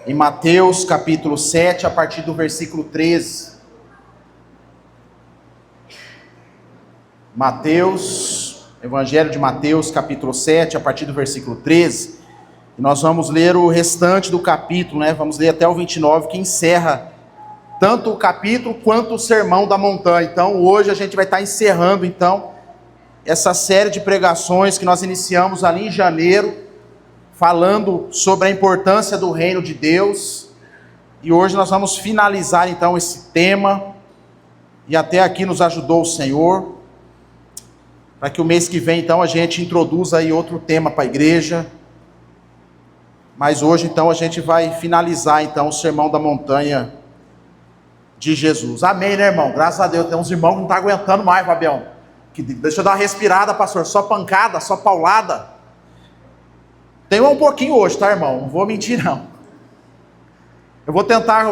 em Mateus capítulo 7, a partir do versículo 13. Evangelho de Mateus capítulo 7, a partir do versículo 13. E nós vamos ler o restante do capítulo, Vamos ler até o 29, que encerra tanto o capítulo quanto o sermão da montanha. Então, hoje a gente vai estar encerrando, essa série de pregações que nós iniciamos ali em janeiro, falando sobre a importância do reino de Deus. E hoje nós vamos finalizar, esse tema. E até aqui nos ajudou o Senhor, para que o mês que vem, a gente introduza aí outro tema para a igreja. Mas hoje, a gente vai finalizar, o sermão da montanha de Jesus. Amém, né, irmão? Graças a Deus. Tem uns irmãos que não estão aguentando mais, Fabião. Deixa eu dar uma respirada, pastor. Só pancada, só paulada. Tem um pouquinho hoje, tá, irmão? Não vou mentir, não. Eu vou tentar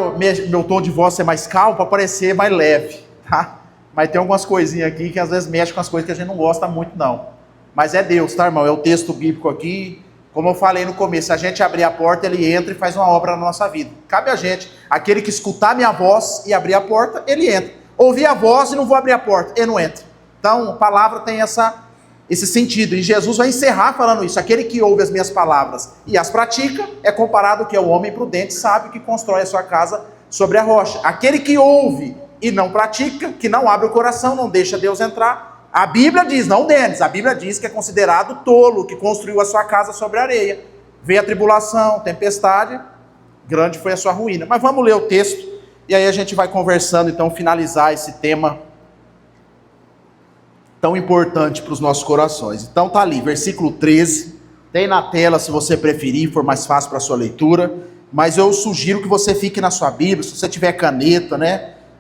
meu tom de voz ser mais calmo para parecer mais leve, tá? Mas tem algumas coisinhas aqui que às vezes mexem com as coisas que a gente não gosta muito, não. Mas é Deus, tá, irmão? É o texto bíblico aqui. Como eu falei no começo, se a gente abrir a porta, ele entra e faz uma obra na nossa vida. Cabe a gente. Aquele que escutar minha voz e abrir a porta, ele entra. Ouvir a voz e não vou abrir a porta, ele não entra. Então, a palavra tem esse sentido. E Jesus vai encerrar falando isso. Aquele que ouve as minhas palavras e as pratica, é comparado que é o homem prudente, sábio, que constrói a sua casa sobre a rocha. Aquele que ouve e não pratica, que não abre o coração, não deixa Deus entrar, a Bíblia diz, não Denis, a Bíblia diz que é considerado tolo, que construiu a sua casa sobre a areia. Veio a tribulação, tempestade, grande foi a sua ruína. Mas vamos ler o texto, e aí a gente vai conversando, finalizar esse tema tão importante para os nossos corações. Então tá ali, versículo 13, tem na tela se você preferir, for mais fácil para a sua leitura, mas eu sugiro que você fique na sua Bíblia, se você tiver caneta,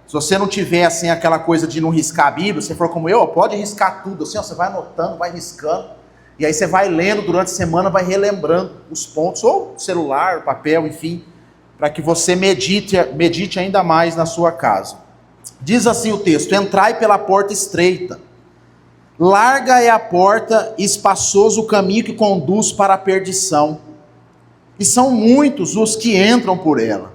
Se você não tiver, aquela coisa de não riscar a Bíblia, se for como eu, pode riscar tudo, você vai anotando, vai riscando, e aí você vai lendo durante a semana, vai relembrando os pontos, ou celular, papel, enfim, para que você medite ainda mais na sua casa. Diz assim o texto: entrai pela porta estreita, larga é a porta e espaçoso o caminho que conduz para a perdição, e são muitos os que entram por ela.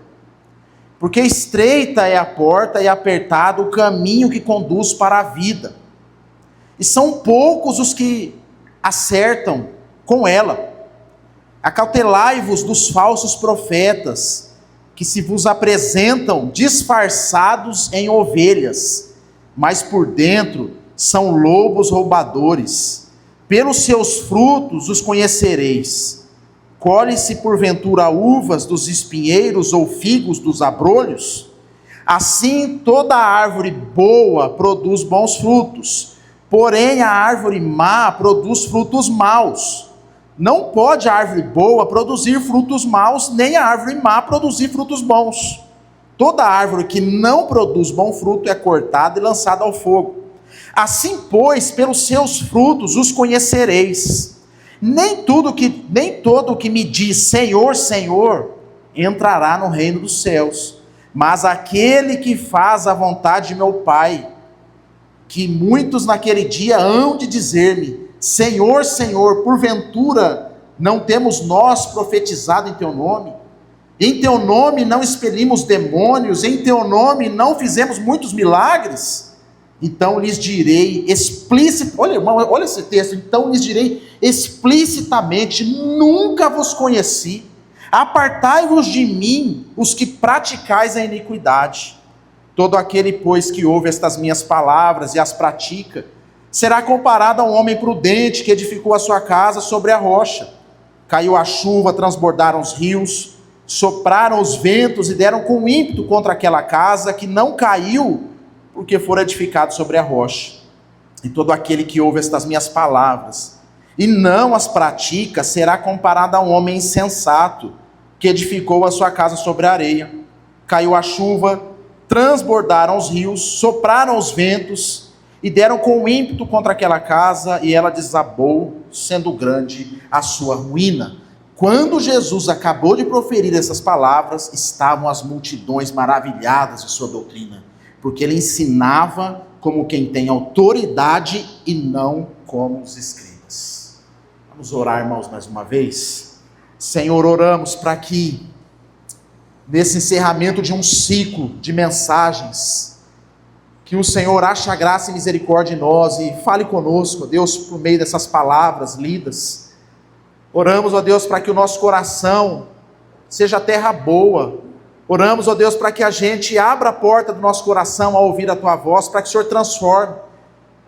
Porque estreita é a porta e apertado o caminho que conduz para a vida, e são poucos os que acertam com ela. Acautelai-vos dos falsos profetas, que se vos apresentam disfarçados em ovelhas, mas por dentro são lobos roubadores. Pelos seus frutos os conhecereis. Colhe-se porventura uvas dos espinheiros ou figos dos abrolhos? Assim toda árvore boa produz bons frutos, porém a árvore má produz frutos maus. Não pode a árvore boa produzir frutos maus, nem a árvore má produzir frutos bons. Toda árvore que não produz bom fruto é cortada e lançada ao fogo. Assim, pois, pelos seus frutos os conhecereis. Nem todo que me diz Senhor, Senhor, entrará no reino dos céus, mas aquele que faz a vontade de meu Pai. Que muitos naquele dia hão de dizer-me: Senhor, Senhor, porventura não temos nós profetizado em teu nome? Em teu nome não expelimos demônios? Em teu nome não fizemos muitos milagres? Então lhes direi olha esse texto, então lhes direi explicitamente: nunca vos conheci, apartai-vos de mim, os que praticais a iniquidade. Todo aquele, pois, que ouve estas minhas palavras e as pratica, será comparado a um homem prudente que edificou a sua casa sobre a rocha. Caiu a chuva, transbordaram os rios, sopraram os ventos e deram com ímpeto contra aquela casa, que não caiu, porque for edificado sobre a rocha. E todo aquele que ouve estas minhas palavras e não as pratica, será comparado a um homem insensato, que edificou a sua casa sobre a areia. Caiu a chuva, transbordaram os rios, sopraram os ventos e deram com ímpeto contra aquela casa, e ela desabou, sendo grande a sua ruína. Quando Jesus acabou de proferir essas palavras, estavam as multidões maravilhadas de sua doutrina, porque ele ensinava como quem tem autoridade e não como os escribas. Vamos orar, irmãos, mais uma vez. Senhor, oramos para que nesse encerramento de um ciclo de mensagens, que o Senhor ache a graça e misericórdia em nós e fale conosco, ó Deus, por meio dessas palavras lidas. Oramos, ó Deus, para que o nosso coração seja terra boa. Oramos, ó Deus, para que a gente abra a porta do nosso coração ao ouvir a Tua voz, para que o Senhor transforme.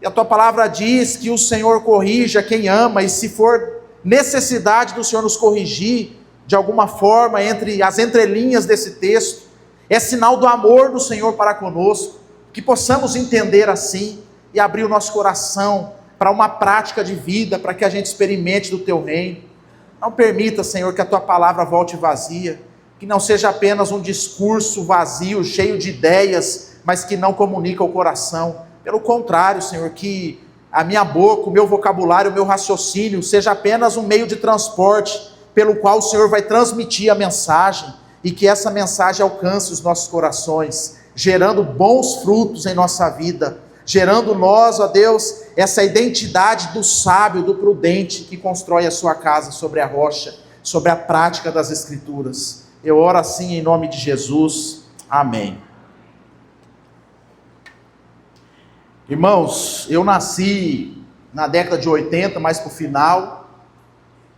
E a Tua palavra diz que o Senhor corrija quem ama, e se for necessidade do Senhor nos corrigir, de alguma forma, entre as entrelinhas desse texto, é sinal do amor do Senhor para conosco, que possamos entender assim, e abrir o nosso coração para uma prática de vida, para que a gente experimente do Teu reino. Não permita, Senhor, que a Tua palavra volte vazia, que não seja apenas um discurso vazio, cheio de ideias, mas que não comunica o coração. Pelo contrário, Senhor, que a minha boca, o meu vocabulário, o meu raciocínio, seja apenas um meio de transporte, pelo qual o Senhor vai transmitir a mensagem, e que essa mensagem alcance os nossos corações, gerando bons frutos em nossa vida, gerando nós, ó Deus, essa identidade do sábio, do prudente, que constrói a sua casa sobre a rocha, sobre a prática das Escrituras. Eu oro assim em nome de Jesus. Amém. Irmãos, eu nasci na década de 80, mais para o final,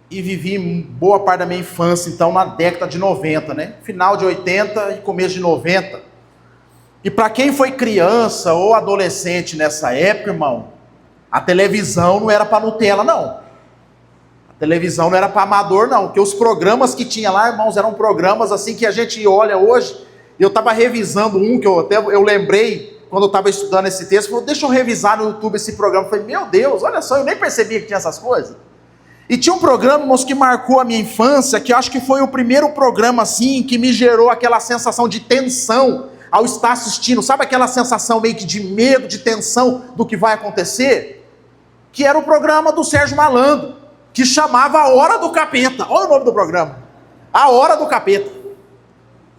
e vivi boa parte da minha infância, então, na década de 90, né? Final de 80 e começo de 90. E para quem foi criança ou adolescente nessa época, irmão, a televisão não era para Nutella, não. A televisão não era para amador, não. Porque os programas que tinha lá, irmãos, eram programas assim que a gente olha hoje. Eu estava revisando um que eu lembrei, quando eu estava estudando esse texto, falei, deixa eu revisar no YouTube esse programa. Eu falei, meu Deus, olha só, eu nem percebia que tinha essas coisas. E tinha um programa, irmãos, que marcou a minha infância, que eu acho que foi o primeiro programa, assim, que me gerou aquela sensação de tensão ao estar assistindo. Sabe aquela sensação meio que de medo, de tensão do que vai acontecer? Que era o programa do Sérgio Malandro, que chamava A Hora do Capeta. Olha o nome do programa. A Hora do Capeta.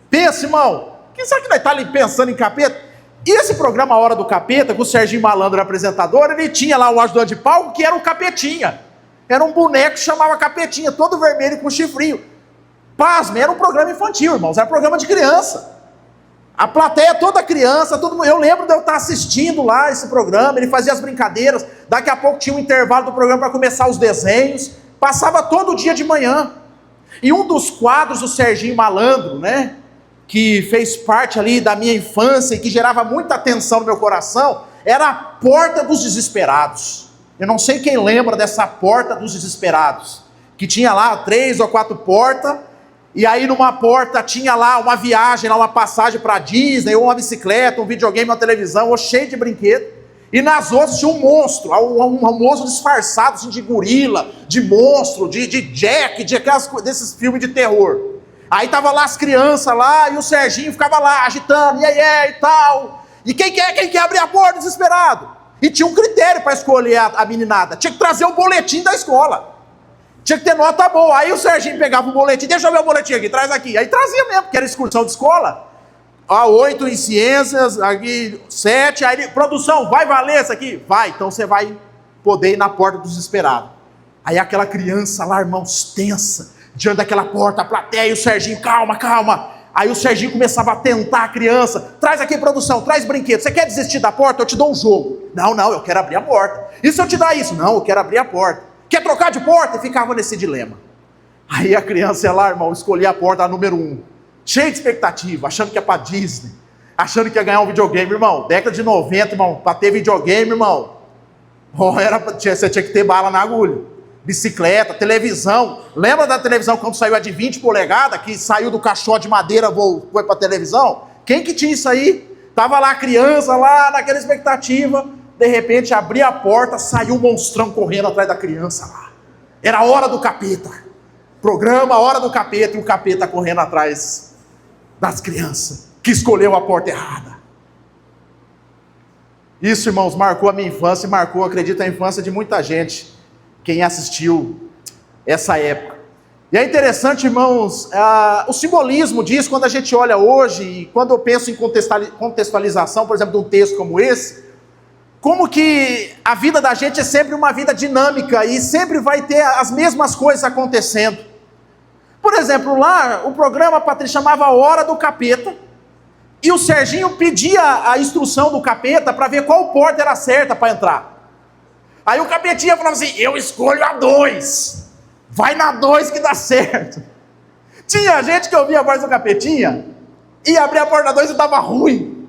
Pensa, irmão, quem sabe que nós estamos ali pensando em capeta? E esse programa A Hora do Capeta, com o Serginho Malandro apresentador, ele tinha lá o ajudante de palco, que era o Capetinha. Era um boneco que chamava Capetinha, todo vermelho com chifrinho. Pasme, era um programa infantil, irmãos, era um programa de criança. A plateia toda criança, todo mundo. Eu lembro de eu estar assistindo lá esse programa, ele fazia as brincadeiras, daqui a pouco tinha um intervalo do programa para começar os desenhos, passava todo dia de manhã. E um dos quadros do Serginho Malandro, né, que fez parte ali da minha infância e que gerava muita atenção no meu coração, era a Porta dos Desesperados. Eu não sei quem lembra dessa Porta dos Desesperados, que tinha lá 3 ou 4 portas, e aí numa porta tinha lá uma viagem, lá uma passagem para Disney, ou uma bicicleta, um videogame, uma televisão, ou cheio de brinquedo, e nas outras tinha um monstro, um monstro disfarçado assim, de gorila, de monstro, de Jack, de aquelas, desses filmes de terror. Aí tava lá as crianças lá, e o Serginho ficava lá, agitando, e tal. E quem quer abrir a porta, desesperado? E tinha um critério para escolher a meninada. Tinha que trazer o boletim da escola. Tinha que ter nota boa. Aí o Serginho pegava o boletim, deixa eu ver o boletim aqui, traz aqui. Aí trazia mesmo, porque era excursão de escola. 8 em ciências, aqui 7, aí produção, vai valer isso aqui? Vai, então você vai poder ir na porta dos desesperados. Aí aquela criança lá, irmãos, tensa, diante daquela porta, a plateia, e o Serginho, calma. Aí o Serginho começava a tentar a criança, traz aqui produção, traz brinquedo, você quer desistir da porta? Eu te dou um jogo. Não, eu quero abrir a porta. E se eu te dar isso? Não, eu quero abrir a porta. Quer trocar de porta? E ficava nesse dilema. Aí a criança ia lá, irmão, escolhia a porta número 1, cheia de expectativa, achando que ia pra Disney, achando que ia ganhar um videogame, irmão. Década de 90, irmão, pra ter videogame, irmão, você tinha que ter bala na agulha. Bicicleta, televisão. Lembra da televisão quando saiu a de 20 polegadas, que saiu do caixote de madeira, foi pra televisão? Quem que tinha isso aí? Tava lá a criança, lá naquela expectativa, de repente abria a porta, saiu um monstrão correndo atrás da criança lá. Era a Hora do Capeta. Programa A Hora do Capeta, e o capeta correndo atrás das crianças, que escolheu a porta errada. Isso, irmãos, marcou a minha infância e marcou, acredito, a infância de muita gente, quem assistiu essa época. E é interessante, irmãos, o simbolismo disso, quando a gente olha hoje, e quando eu penso em contextualização, por exemplo, de um texto como esse, como que a vida da gente é sempre uma vida dinâmica, e sempre vai ter as mesmas coisas acontecendo. Por exemplo, lá o programa, Patrícia, chamava Hora do Capeta, e o Serginho pedia a instrução do capeta para ver qual porta era certa para entrar. Aí o capetinha falava assim: eu escolho a 2, vai na 2 que dá certo. Tinha gente que ouvia a voz do capetinha e abria a porta 2 e dava ruim.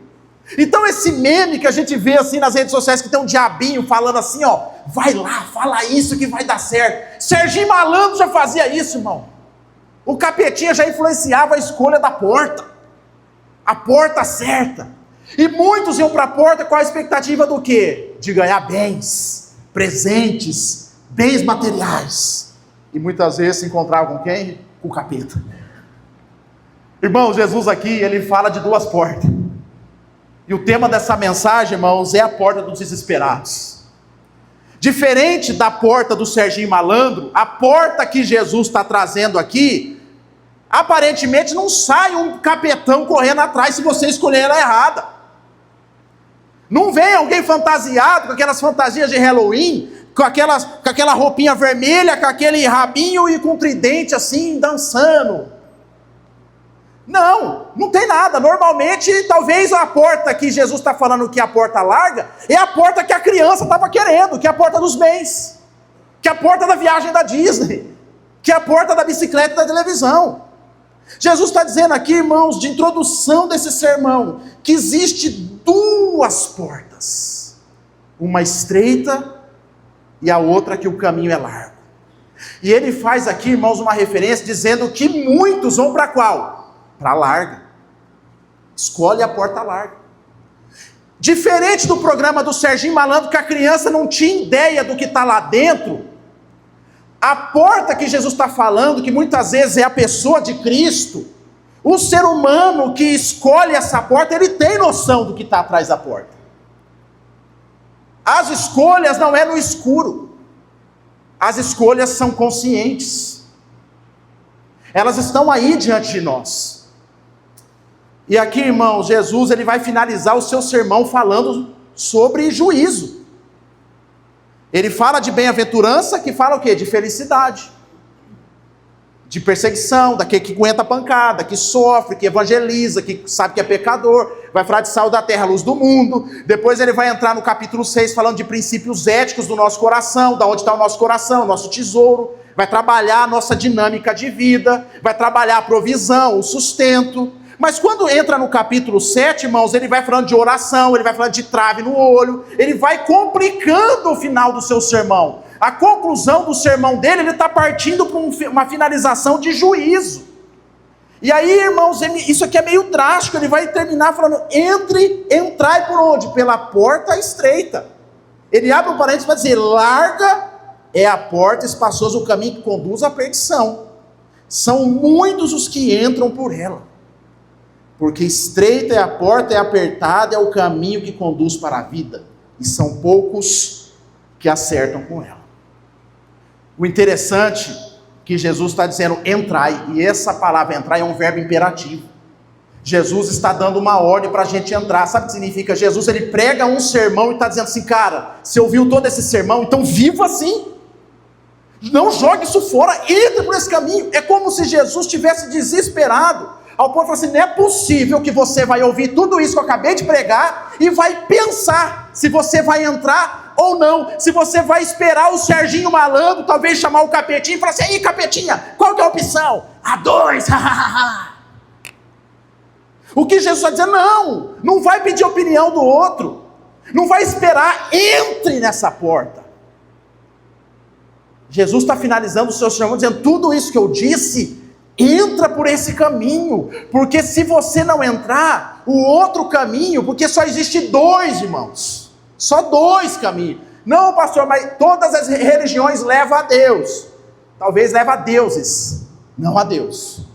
Então esse meme que a gente vê assim nas redes sociais, que tem um diabinho falando assim, ó, vai lá, fala isso que vai dar certo. Serginho Malandro já fazia isso, irmão. O capetinha já influenciava a escolha da porta, a porta certa. E muitos iam para a porta com a expectativa do quê? De ganhar bens, presentes, bens materiais. E muitas vezes se encontravam com quem? Com o capeta. Irmão, Jesus aqui, ele fala de 2 portas. E o tema dessa mensagem, irmãos, é a porta dos desesperados. Diferente da porta do Serginho Malandro, a porta que Jesus está trazendo aqui, aparentemente não sai um capetão correndo atrás se você escolher ela errada. Não vem alguém fantasiado com aquelas fantasias de Halloween, com aquela roupinha vermelha, com aquele rabinho e com tridente assim, dançando. Não tem nada. Normalmente, talvez a porta que Jesus está falando que é a porta larga, é a porta que a criança estava querendo, que é a porta dos bens, que é a porta da viagem da Disney, que é a porta da bicicleta e da televisão. Jesus está dizendo aqui, irmãos, de introdução desse sermão, que existe 2 portas, uma estreita e a outra que o caminho é largo. E ele faz aqui, irmãos, uma referência dizendo que muitos vão para qual? Para a larga. Escolhe a porta larga. Diferente do programa do Serginho Malandro, que a criança não tinha ideia do que está lá dentro, a porta que Jesus está falando, que muitas vezes é a pessoa de Cristo, o ser humano que escolhe essa porta, ele tem noção do que está atrás da porta. As escolhas não é no escuro. As escolhas são conscientes. Elas estão aí diante de nós. E aqui, irmão, Jesus ele vai finalizar o seu sermão falando sobre juízo. Ele fala de bem-aventurança, que fala o quê? De felicidade, de perseguição, daquele que aguenta a pancada, que sofre, que evangeliza, que sabe que é pecador. Vai falar de sal da terra, luz do mundo. Depois ele vai entrar no capítulo 6 falando de princípios éticos do nosso coração, da onde está o nosso coração, o nosso tesouro. Vai trabalhar a nossa dinâmica de vida, vai trabalhar a provisão, o sustento. Mas quando entra no capítulo 7, irmãos, ele vai falando de oração, ele vai falando de trave no olho, ele vai complicando o final do seu sermão. A conclusão do sermão dele, ele está partindo para uma finalização de juízo. E aí, irmãos, isso aqui é meio drástico, ele vai terminar falando, entrai por onde? Pela porta estreita. Ele abre um parênteses para dizer, larga é a porta, espaçoso o caminho que conduz à perdição. São muitos os que entram por ela. Porque estreita é a porta, é apertada, é o caminho que conduz para a vida. E são poucos que acertam com ela. O interessante é que Jesus está dizendo, entrai. E essa palavra entrar é um verbo imperativo. Jesus está dando uma ordem para a gente entrar. Sabe o que significa? Jesus ele prega um sermão e está dizendo assim, cara, você ouviu todo esse sermão, então viva assim. Não jogue isso fora, entre por esse caminho. É como se Jesus estivesse desesperado. Ao ponto de falar assim, não é possível que você vai ouvir tudo isso que eu acabei de pregar e vai pensar se você vai entrar ou não, se você vai esperar o Serginho Malandro, talvez chamar o capetinho e falar assim, aí capetinha, qual que é a opção? A 2, O que Jesus está dizendo, não vai pedir opinião do outro, não vai esperar, entre nessa porta. Jesus está finalizando o seu sermão dizendo, tudo isso que eu disse, entra por esse caminho, porque se você não entrar, o outro caminho, porque só existe 2, irmãos, só 2 caminhos. Não, pastor, mas todas as religiões levam a Deus. Talvez leve a deuses, não a Deus.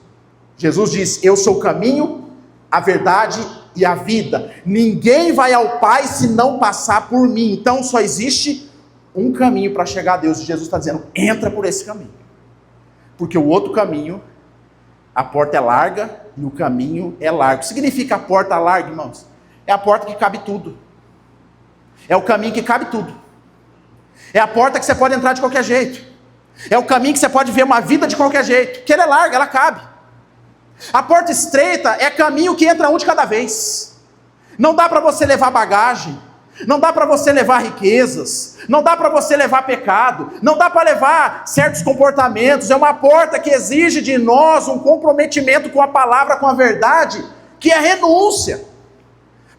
Jesus diz, eu sou o caminho, a verdade e a vida. Ninguém vai ao Pai se não passar por mim. Então só existe um caminho para chegar a Deus. E Jesus está dizendo, entra por esse caminho. Porque o outro caminho, a porta é larga e o caminho é largo. O que significa a porta larga, irmãos? É a porta que cabe tudo. É o caminho que cabe tudo. É a porta que você pode entrar de qualquer jeito. É o caminho que você pode ver uma vida de qualquer jeito, que ela é larga, ela cabe. A porta estreita é caminho que entra um de cada vez. Não dá para você levar bagagem, não dá para você levar riquezas, não dá para você levar pecado, não dá para levar certos comportamentos. É uma porta que exige de nós um comprometimento com a palavra, com a verdade, que é renúncia.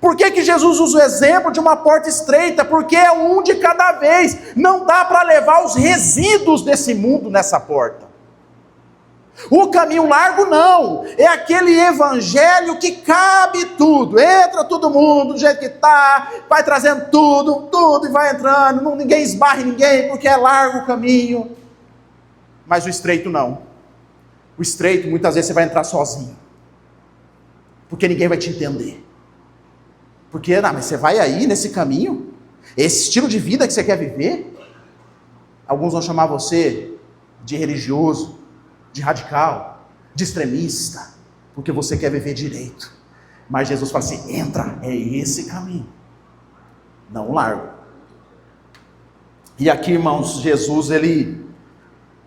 Por que Jesus usa o exemplo de uma porta estreita? Porque é um de cada vez. Não dá para levar os resíduos desse mundo nessa porta. O caminho largo não, é aquele evangelho que cabe tudo, entra todo mundo do jeito que está, vai trazendo tudo e vai entrando, ninguém esbarra em ninguém, porque é largo o caminho. Mas o estreito não. O estreito muitas vezes você vai entrar sozinho, porque ninguém vai te entender. Porque, mas você vai aí nesse caminho, esse estilo de vida que você quer viver, alguns vão chamar você de religioso, de radical, de extremista, porque você quer viver direito. Mas Jesus fala assim, entra, é esse caminho, não largo. E aqui, irmãos, Jesus, ele,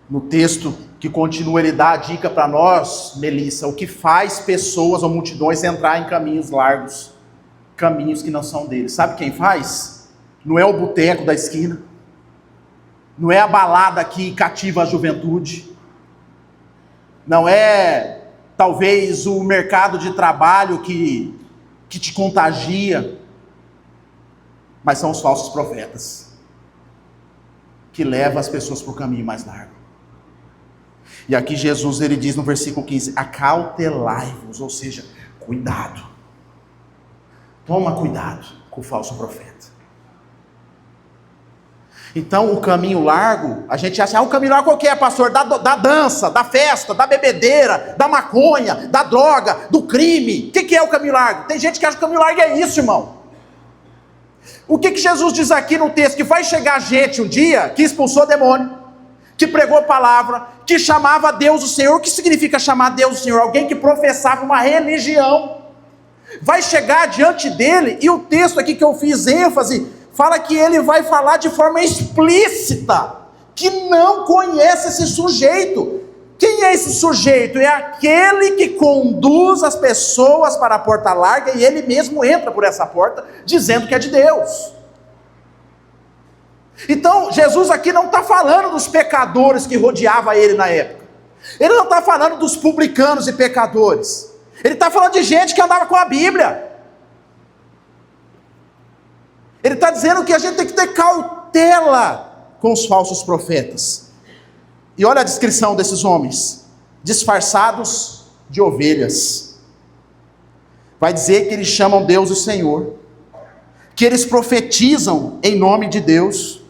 no texto que continua, ele dá a dica para nós, Melissa, o que faz pessoas ou multidões entrar em caminhos largos, caminhos que não são deles. Sabe quem faz? Não é o boteco da esquina, não é a balada que cativa a juventude, não é talvez o mercado de trabalho que te contagia, mas são os falsos profetas, que levam as pessoas para o caminho mais largo. E aqui Jesus, ele diz no versículo 15, acautelai-vos, ou seja, cuidado. Toma cuidado com o falso profeta. Então o caminho largo, a gente acha, o caminho largo qual que é, pastor? Da dança, da festa, da bebedeira, da maconha, da droga, do crime. O que é o caminho largo? Tem gente que acha que o caminho largo é isso, irmão. O que Jesus diz aqui no texto? Que vai chegar gente um dia que expulsou demônio, que pregou a palavra, que chamava Deus o Senhor. O que significa chamar Deus o Senhor? Alguém que professava uma religião. Vai chegar diante dele, e o texto aqui que eu fiz ênfase, fala que ele vai falar de forma explícita, que não conhece esse sujeito. Quem é esse sujeito? É aquele que conduz as pessoas para a porta larga, e ele mesmo entra por essa porta, dizendo que é de Deus. Então, Jesus aqui não está falando dos pecadores que rodeavam ele na época, ele não está falando dos publicanos e pecadores, ele está falando de gente que andava com a Bíblia. Ele está dizendo que a gente tem que ter cautela com os falsos profetas. E olha a descrição desses homens, disfarçados de ovelhas. Vai dizer que eles chamam Deus o Senhor, que eles profetizam em nome de Deus,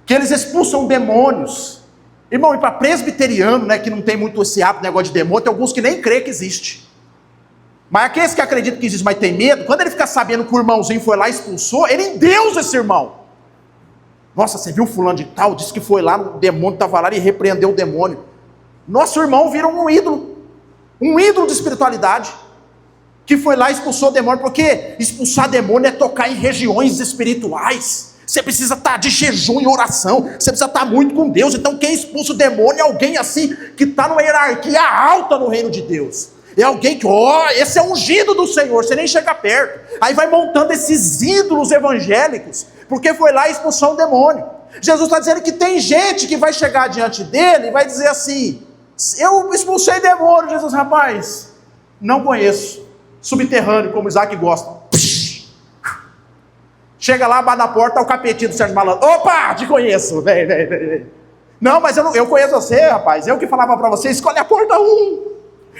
que eles expulsam demônios. Irmão, e para presbiteriano, né, que não tem muito esse hábito, negócio de demônio, tem alguns que nem crê que existe. Mas aqueles que acreditam que existe, mas tem medo, quando ele fica sabendo que o irmãozinho foi lá e expulsou, ele endeusa esse irmão. Nossa, você viu fulano de tal, disse que foi lá, o demônio estava lá e repreendeu o demônio. Nosso irmão vira um ídolo de espiritualidade, que foi lá e expulsou o demônio, porque expulsar demônio é tocar em regiões espirituais. Você precisa estar de jejum e oração, você precisa estar muito com Deus. Então quem expulsa o demônio é alguém assim, que está numa hierarquia alta no reino de Deus. É alguém que, esse é ungido do Senhor, você nem chega perto. Aí vai montando esses ídolos evangélicos, porque foi lá e expulsou um demônio. Jesus está dizendo que tem gente que vai chegar diante dele e vai dizer assim, eu expulsei demônio. Jesus, rapaz, não conheço, subterrâneo, como Isaac gosta. Chega lá, bate na porta, tá o capetinho do Sérgio Malandro. Opa, te conheço, vem. Não, mas eu conheço você, rapaz, eu que falava para você, escolhe a porta 1.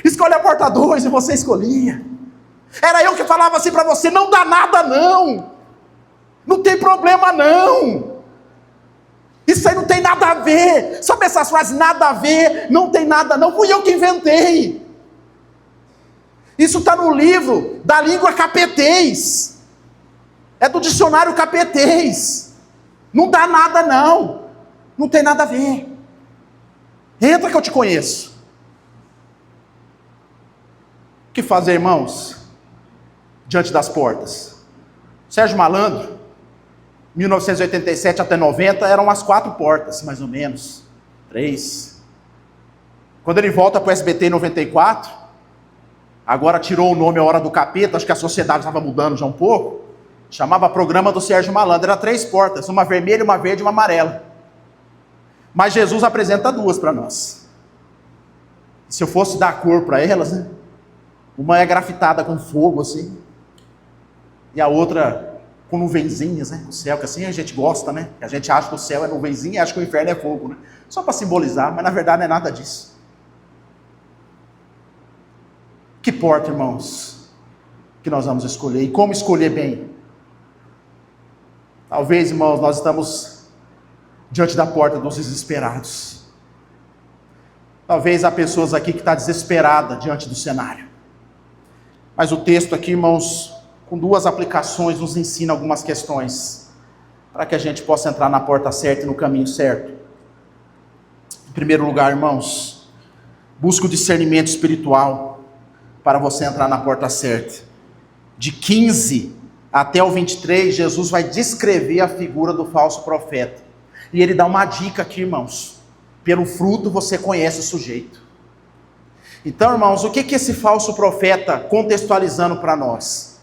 Escolhe a porta 2, e você escolhia. Era eu que falava assim para você, não dá nada não. Não tem problema não. Isso aí não tem nada a ver. Sabe essas frases, nada a ver, não tem nada não. Fui eu que inventei. Isso está no livro da língua capetês. É do dicionário capetês. Não dá nada não. Não tem nada a ver. Entra que eu te conheço. O que fazer, irmãos, diante das portas? Sérgio Malandro, 1987 até 90, eram as 4 portas, mais ou menos. 3. Quando ele volta para o SBT em 94, agora tirou o nome A Hora do Capeta, acho que a sociedade estava mudando já um pouco, chamava Programa do Sérgio Malandro, era 3 portas, uma vermelha, uma verde e uma amarela. Mas Jesus apresenta 2 para nós. Se eu fosse dar cor para elas, né? Uma é grafitada com fogo assim, e a outra com nuvenzinhas, né? O céu, que assim a gente gosta, né? A gente acha que o céu é nuvenzinha e acha que o inferno é fogo, né? Só para simbolizar, mas na verdade não é nada disso. Que porta, irmãos, que nós vamos escolher? E como escolher bem? Talvez, irmãos, nós estamos diante da porta dos desesperados. Talvez há pessoas aqui que estão desesperadas diante do cenário. Mas o texto aqui, irmãos, com 2 aplicações, nos ensina algumas questões, para que a gente possa entrar na porta certa e no caminho certo. Em primeiro lugar, irmãos, busque o discernimento espiritual, para você entrar na porta certa. De 15 até o 23, Jesus vai descrever a figura do falso profeta. E ele dá uma dica aqui, irmãos. Pelo fruto você conhece o sujeito. Então, irmãos, o que esse falso profeta contextualizando para nós?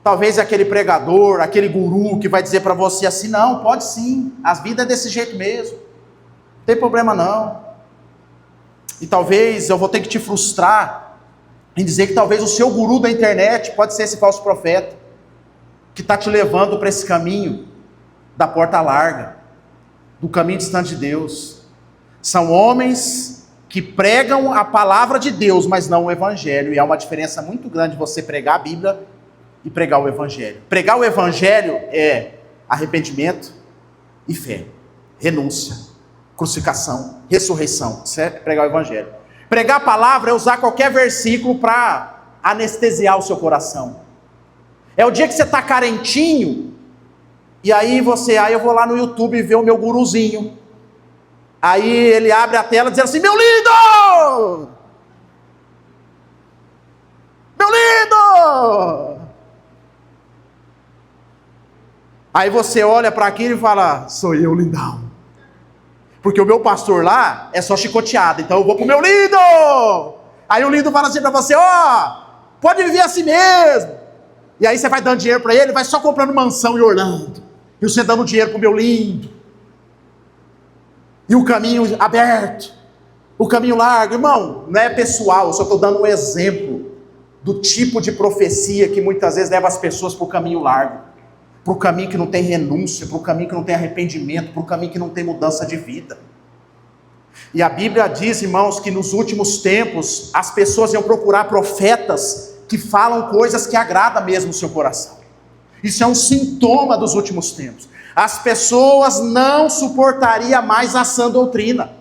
Talvez aquele pregador, aquele guru que vai dizer para você assim, não, pode sim, a vida é desse jeito mesmo. Não tem problema não. E talvez eu vou ter que te frustrar em dizer que talvez o seu guru da internet pode ser esse falso profeta, que está te levando para esse caminho da porta larga, do caminho distante de Deus. São homens que pregam a palavra de Deus, mas não o evangelho, e há uma diferença muito grande você pregar a Bíblia e pregar o evangelho. Pregar o evangelho é arrependimento e fé, renúncia, crucificação, ressurreição. Isso é pregar o evangelho. Pregar a palavra é usar qualquer versículo para anestesiar o seu coração. É o dia que você está carentinho, e aí você, eu vou lá no YouTube ver o meu guruzinho. Aí ele abre a tela dizendo assim, meu lindo! Meu lindo! Aí você olha para aquilo e fala, sou eu, lindão. Porque o meu pastor lá é só chicoteado, então eu vou pro meu lindo! Aí o lindo fala assim para você, pode viver assim mesmo. E aí você vai dando dinheiro para ele, vai só comprando mansão em Orlando. E você dando dinheiro pro meu lindo. E o caminho aberto, o caminho largo. Irmão, não é pessoal, eu só estou dando um exemplo do tipo de profecia que muitas vezes leva as pessoas para o caminho largo, para o caminho que não tem renúncia, para o caminho que não tem arrependimento, para o caminho que não tem mudança de vida. E a Bíblia diz, irmãos, que nos últimos tempos as pessoas iam procurar profetas que falam coisas que agradam mesmo o seu coração. Isso é um sintoma dos últimos tempos. As pessoas não suportariam mais a sã doutrina.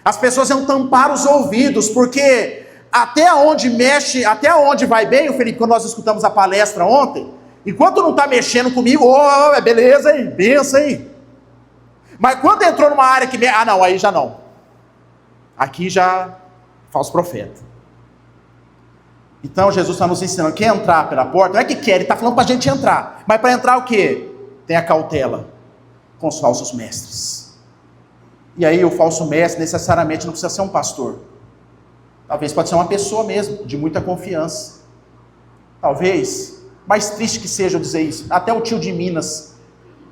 As pessoas iam tampar os ouvidos, porque até onde mexe, até onde vai bem, o Felipe, quando nós escutamos a palestra ontem, enquanto não está mexendo comigo, é beleza, hein, benção, hein. Mas quando entrou numa área que, não, aí já não. Aqui já, falso profeta. Então Jesus está nos ensinando, quer entrar pela porta, não é que quer, ele está falando para a gente entrar. Mas para entrar o quê? Tenha cautela com os falsos mestres. E aí o falso mestre necessariamente não precisa ser um pastor. Talvez pode ser uma pessoa mesmo, de muita confiança. Talvez, mais triste que seja eu dizer isso, até o tio de Minas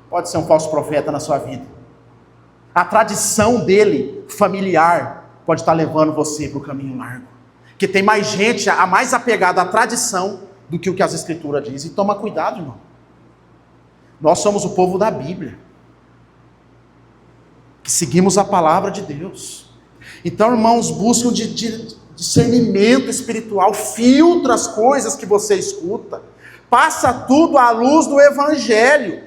pode ser um falso profeta na sua vida. A tradição dele, familiar, pode estar levando você para o caminho largo. Que tem mais gente, a mais apegada à tradição do que o que as escrituras dizem. E toma cuidado, irmão. Nós somos o povo da Bíblia, que seguimos a palavra de Deus. Então, irmãos, busquem o discernimento espiritual, filtra as coisas que você escuta, passa tudo à luz do Evangelho.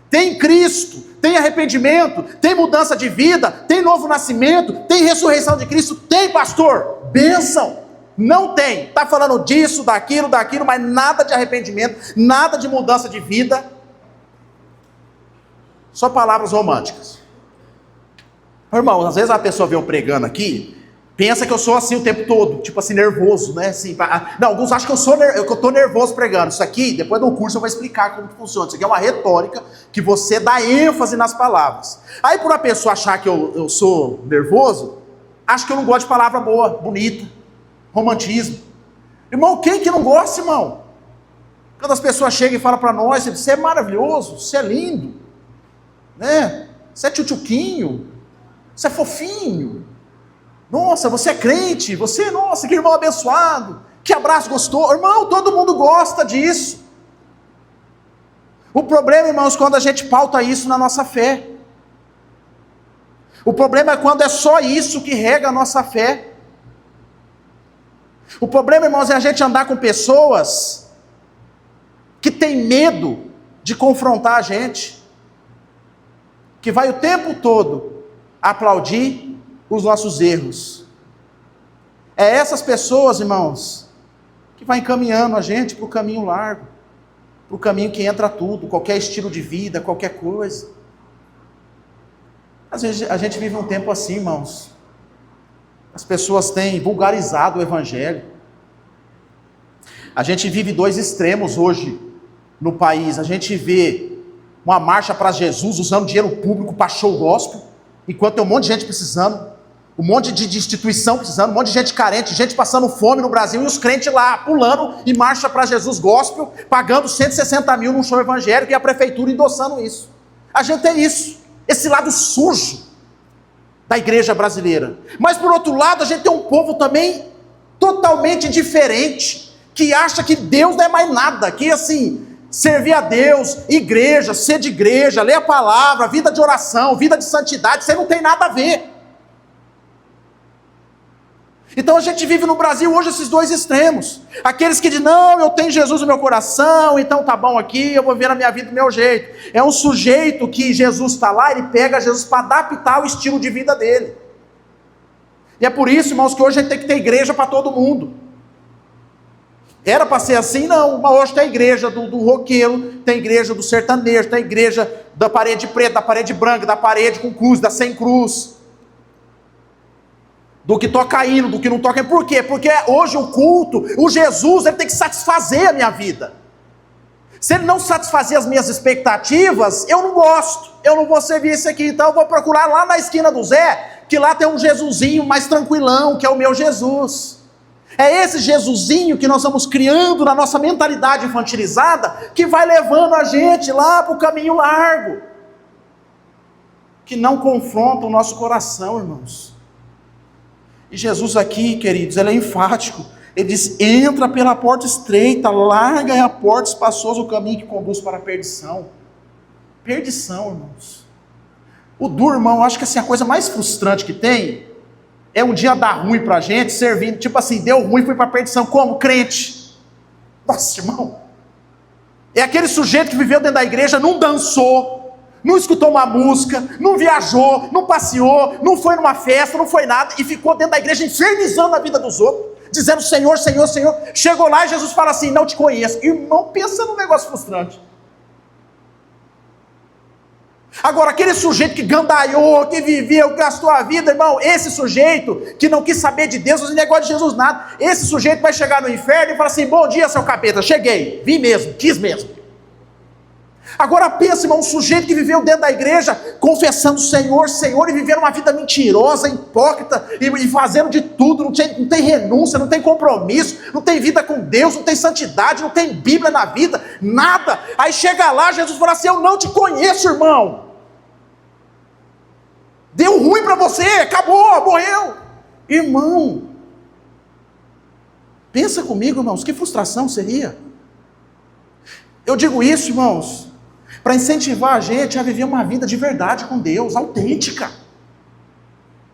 Tem Cristo, tem arrependimento, tem mudança de vida, tem novo nascimento, tem ressurreição de Cristo, tem pastor, bênção. Não tem, está falando disso, daquilo, mas nada de arrependimento, nada de mudança de vida, só palavras românticas. Irmão, às vezes a pessoa vê eu pregando aqui, pensa que eu sou assim o tempo todo, tipo assim, nervoso, né? Assim, não, alguns acham que eu tô nervoso pregando. Isso aqui, depois do curso eu vou explicar como que funciona. Isso aqui é uma retórica que você dá ênfase nas palavras. Aí por uma pessoa achar que eu sou nervoso, acho que eu não gosto de palavra boa, bonita, romantismo. Irmão, quem que não gosta, irmão? Quando as pessoas chegam e falam para nós, você é maravilhoso, você é lindo, né? Você é tchutchuquinho, você é fofinho. Nossa, você é crente, nossa, que irmão abençoado, que abraço gostoso. Irmão, todo mundo gosta disso. O problema, irmãos, quando a gente pauta isso na nossa fé. O problema é quando é só isso que rega a nossa fé. O problema, irmãos, é a gente andar com pessoas que têm medo de confrontar a gente, que vai o tempo todo aplaudir os nossos erros. É essas pessoas, irmãos, que vai encaminhando a gente para o caminho largo, para o caminho que entra tudo, qualquer estilo de vida, qualquer coisa. Às vezes a gente vive um tempo assim, irmãos. As pessoas têm vulgarizado o evangelho. A gente vive dois extremos hoje no país. A gente vê uma marcha para Jesus usando dinheiro público para show gospel, enquanto tem um monte de gente precisando. Um monte de instituição precisando, um monte de gente carente, gente passando fome no Brasil, e os crentes lá pulando em marcha para Jesus gospel, pagando 160 mil num show evangélico, e a prefeitura endossando isso. A gente tem isso, esse lado sujo da igreja brasileira. Mas por outro lado, a gente tem um povo também totalmente diferente, que acha que Deus não é mais nada, que assim, servir a Deus, igreja, ser de igreja, ler a palavra, vida de oração, vida de santidade, você não tem nada a ver. Então a gente vive no Brasil hoje esses dois extremos. Aqueles que dizem, não, eu tenho Jesus no meu coração, então tá bom aqui, eu vou ver a minha vida do meu jeito. É um sujeito que Jesus está lá, ele pega Jesus para adaptar o estilo de vida dele. E é por isso, irmãos, que hoje a gente tem que ter igreja para todo mundo. Era para ser assim? Não, mas hoje tem a igreja do roqueiro, tem a igreja do sertanejo, tem a igreja da parede preta, da parede branca, da parede com cruz, da sem cruz. Do que toca hino, do que não toca. Por quê? Porque hoje o culto, o Jesus, ele tem que satisfazer a minha vida. Se ele não satisfazer as minhas expectativas, eu não gosto, eu não vou servir esse aqui, então eu vou procurar lá na esquina do Zé, que lá tem um Jesusinho mais tranquilão, que é o meu Jesus. É esse Jesusinho que nós vamos criando na nossa mentalidade infantilizada, que vai levando a gente lá para o caminho largo, que não confronta o nosso coração, irmãos. E Jesus aqui, queridos, ele é enfático. Ele diz, entra pela porta estreita, larga é a porta espaçosa, o caminho que conduz para a perdição. Perdição, irmãos. O duro, irmão, acho que assim, a coisa mais frustrante que tem, é um dia dar ruim para a gente, servindo, tipo assim, deu ruim, fui para a perdição, como? Crente. Nossa, irmão. É aquele sujeito que viveu dentro da igreja, não dançou, não escutou uma música, não viajou, não passeou, não foi numa festa, não foi nada, e ficou dentro da igreja infernizando a vida dos outros, dizendo Senhor, Senhor, Senhor. Chegou lá e Jesus fala assim, não te conheço. Irmão, pensa num negócio frustrante. Agora, aquele sujeito que gandaiou, que viveu, que gastou a vida, irmão, esse sujeito que não quis saber de Deus, não negócio de Jesus nada, esse sujeito vai chegar no inferno e falar assim, bom dia, seu capeta, cheguei, vim mesmo, quis mesmo. Agora pensa, irmão, um sujeito que viveu dentro da igreja, confessando Senhor, Senhor, e vivendo uma vida mentirosa, hipócrita, e fazendo de tudo, não tem renúncia, não tem compromisso, não tem vida com Deus, não tem santidade, não tem Bíblia na vida, nada. Aí chega lá, Jesus fala assim, eu não te conheço, irmão. Deu ruim para você, acabou, morreu. Irmão, pensa comigo, irmãos, que frustração seria. Eu digo isso, irmãos, para incentivar a gente a viver uma vida de verdade com Deus, autêntica,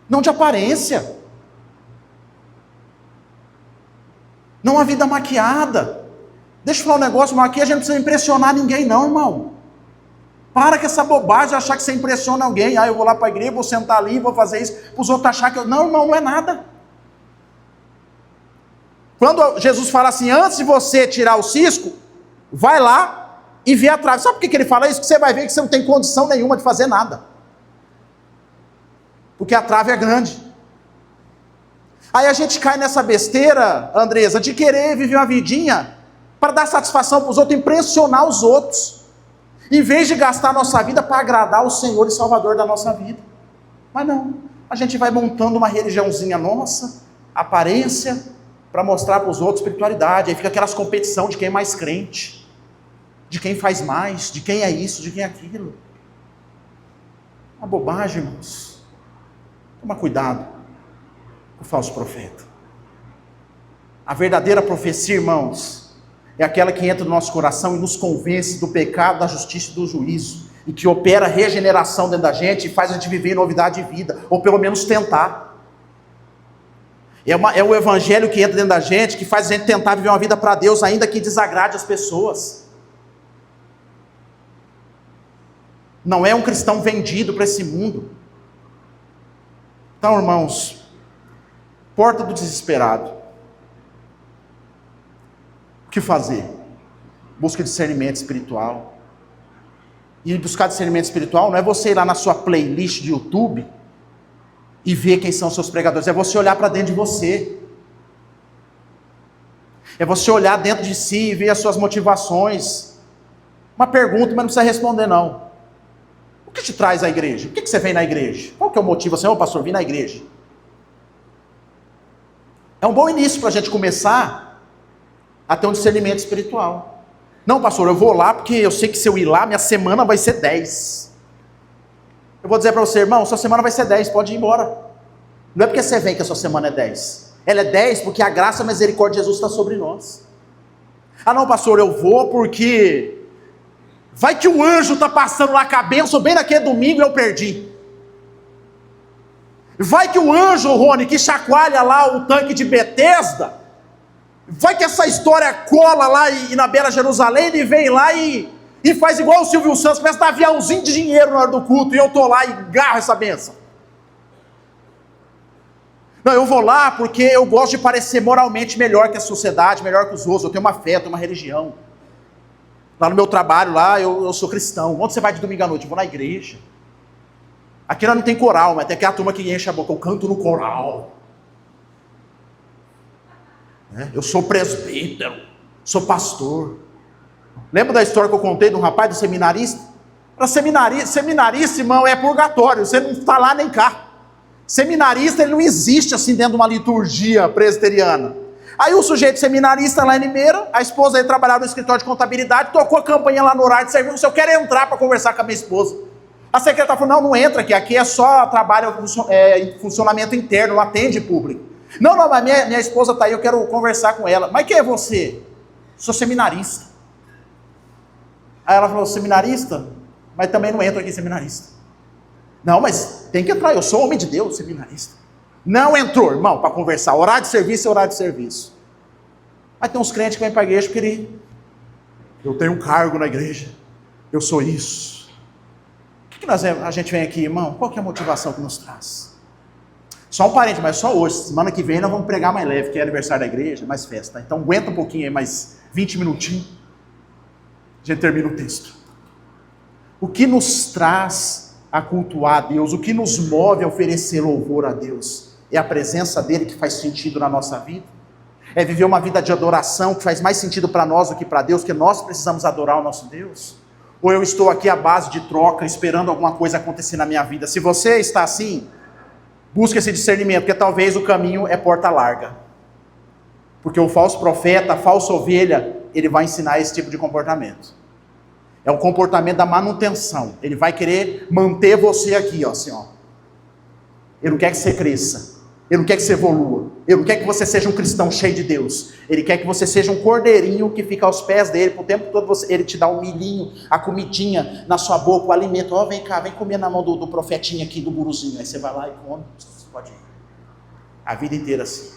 não de aparência, não uma vida maquiada. Deixa eu falar um negócio, mas aqui a gente não precisa impressionar ninguém não, irmão. Para com essa bobagem de achar que você impressiona alguém. Eu vou lá para a igreja, vou sentar ali, vou fazer isso, para os outros achar que eu... Não, irmão, não é nada. Quando Jesus fala assim, antes de você tirar o cisco, vai lá e vê a trave. Sabe por que ele fala isso? Que você vai ver que você não tem condição nenhuma de fazer nada. Porque a trave é grande. Aí a gente cai nessa besteira, Andresa, de querer viver uma vidinha para dar satisfação para os outros, impressionar os outros, em vez de gastar a nossa vida para agradar o Senhor e Salvador da nossa vida. Mas não, a gente vai montando uma religiãozinha nossa, aparência, para mostrar para os outros espiritualidade. Aí fica aquelas competição de quem é mais crente, de quem faz mais, de quem é isso, de quem é aquilo. Uma bobagem, irmãos. Toma cuidado com o falso profeta. A verdadeira profecia, irmãos, é aquela que entra no nosso coração e nos convence do pecado, da justiça e do juízo, e que opera regeneração dentro da gente e faz a gente viver em novidade de vida, ou pelo menos tentar. É o evangelho que entra dentro da gente, que faz a gente tentar viver uma vida para Deus, ainda que desagrade as pessoas. Não é um cristão vendido para esse mundo. Então, irmãos, porta do desesperado. O que fazer? Busca discernimento espiritual. E buscar discernimento espiritual não é você ir lá na sua playlist de YouTube e ver quem são os seus pregadores. É você olhar para dentro de você. É você olhar dentro de si e ver as suas motivações. Uma pergunta, mas não precisa responder não. O que te traz à igreja? Por que você vem na igreja? Qual que é o motivo? Assim, pastor, vim na igreja. É um bom início para a gente começar a ter um discernimento espiritual. Não, pastor, eu vou lá porque eu sei que se eu ir lá, minha semana vai ser 10. Eu vou dizer para você, irmão, sua semana vai ser 10, pode ir embora. Não é porque você vem que a sua semana é 10. Ela é 10 porque a graça e a misericórdia de Jesus está sobre nós. Ah não, pastor, eu vou porque vai que o anjo está passando lá com a bênção bem naquele domingo e eu perdi. Vai que o anjo, Rony, que chacoalha lá o tanque de Betesda, vai que essa história cola lá e na beira de Jerusalém, ele vem lá e faz igual o Silvio Santos, começa a dar aviãozinho de dinheiro na hora do culto, e eu estou lá e garro essa bênção. Não, eu vou lá porque eu gosto de parecer moralmente melhor que a sociedade, melhor que os outros, eu tenho uma fé, eu tenho uma religião. Lá no meu trabalho, lá eu sou cristão. Onde você vai de domingo à noite? Eu vou na igreja. Aqui não tem coral, mas tem aquela turma que enche a boca, eu canto no coral. Eu sou presbítero, sou pastor. Lembra da história que eu contei de um rapaz, do seminarista? Para seminarista, irmão, é purgatório, você não está lá nem cá. Seminarista, ele não existe assim dentro de uma liturgia presbiteriana. Aí o sujeito seminarista lá em Limeira, a esposa dele trabalhava no escritório de contabilidade, tocou a campainha lá no horário de serviço, eu quero entrar para conversar com a minha esposa. A secretária falou, não entra aqui é só trabalho em funcionamento interno, não atende público. Não, mas minha esposa está aí, eu quero conversar com ela. Mas quem é você? Sou seminarista. Aí ela falou, seminarista? Mas também não entro aqui seminarista. Não, mas tem que entrar, eu sou homem de Deus, seminarista. Não entrou, irmão, para conversar. Horário de serviço é horário de serviço. Mas tem uns crentes que vêm para a igreja porque eu tenho um cargo na igreja, eu sou isso. O que a gente vem aqui, irmão? Qual que é a motivação que nos traz? Só um parente, mas só hoje. Semana que vem nós vamos pregar mais leve, que é aniversário da igreja, mais festa. Então aguenta um pouquinho aí, mais 20 minutinhos. A gente termina o texto. O que nos traz a cultuar a Deus, o que nos move a oferecer louvor a Deus, é a presença dele que faz sentido na nossa vida. É viver uma vida de adoração que faz mais sentido para nós do que para Deus, que nós precisamos adorar o nosso Deus. Ou eu estou aqui à base de troca, esperando alguma coisa acontecer na minha vida. Se você está assim, busque esse discernimento, porque talvez o caminho é porta larga. Porque o falso profeta, a falsa ovelha, ele vai ensinar esse tipo de comportamento. É o comportamento da manutenção. Ele vai querer manter você aqui, ó, assim, ó. Ele não quer que você cresça. Ele não quer que você evolua. Ele não quer que você seja um cristão cheio de Deus. Ele quer que você seja um cordeirinho que fica aos pés dele. Por o tempo todo ele te dá um milhinho, a comidinha na sua boca, o alimento. Ó, vem cá, vem comer na mão do profetinho aqui, do guruzinho. Aí você vai lá e come. Você pode ir. A vida inteira assim.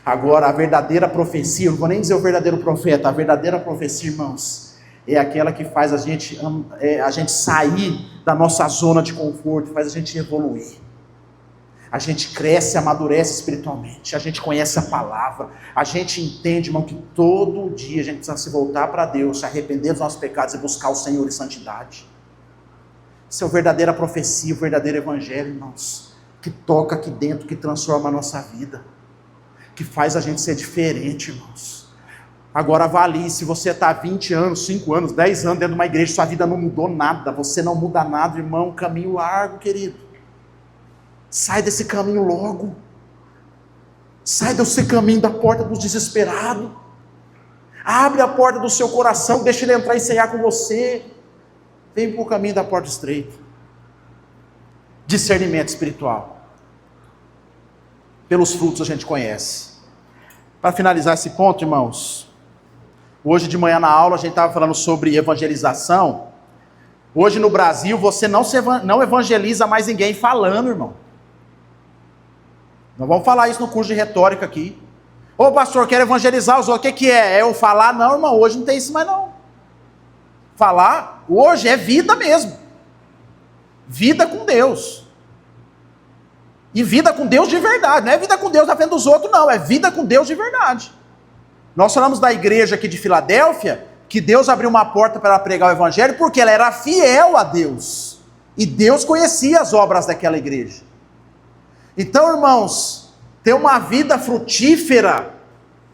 Agora, a verdadeira profecia, eu não vou nem dizer o verdadeiro profeta, a verdadeira profecia, irmãos, é aquela que faz a gente sair da nossa zona de conforto, faz a gente evoluir. A gente cresce, amadurece espiritualmente, a gente conhece a palavra, a gente entende, irmão, que todo dia a gente precisa se voltar para Deus, se arrepender dos nossos pecados e buscar o Senhor em santidade. Isso é a verdadeira profecia, o verdadeiro evangelho, irmãos. que toca aqui dentro, que transforma a nossa vida, que faz a gente ser diferente, irmãos. Agora avalie, se você está 20 anos, 5 anos, 10 anos dentro de uma igreja, sua vida não mudou nada, você não muda nada, irmão, caminho largo, querido. Sai desse caminho logo. Sai desse caminho da porta dos desesperados. Abre a porta do seu coração, deixa ele entrar e ceiar com você. Vem para o caminho da porta estreita. Discernimento espiritual. Pelos frutos a gente conhece. Para finalizar esse ponto, irmãos, hoje de manhã na aula a gente estava falando sobre evangelização. Hoje no Brasil você não evangeliza mais ninguém falando, irmão. Nós vamos falar isso no curso de retórica aqui. Ô pastor, quero evangelizar os outros. O que é? É eu falar? Não, irmão, hoje não tem isso mais não. Falar, hoje é vida mesmo. Vida com Deus. E vida com Deus de verdade. Não é vida com Deus na frente dos outros, não. É vida com Deus de verdade. Nós falamos da igreja aqui de Filadélfia, que Deus abriu uma porta para ela pregar o evangelho, porque ela era fiel a Deus. E Deus conhecia as obras daquela igreja. Então, irmãos, ter uma vida frutífera,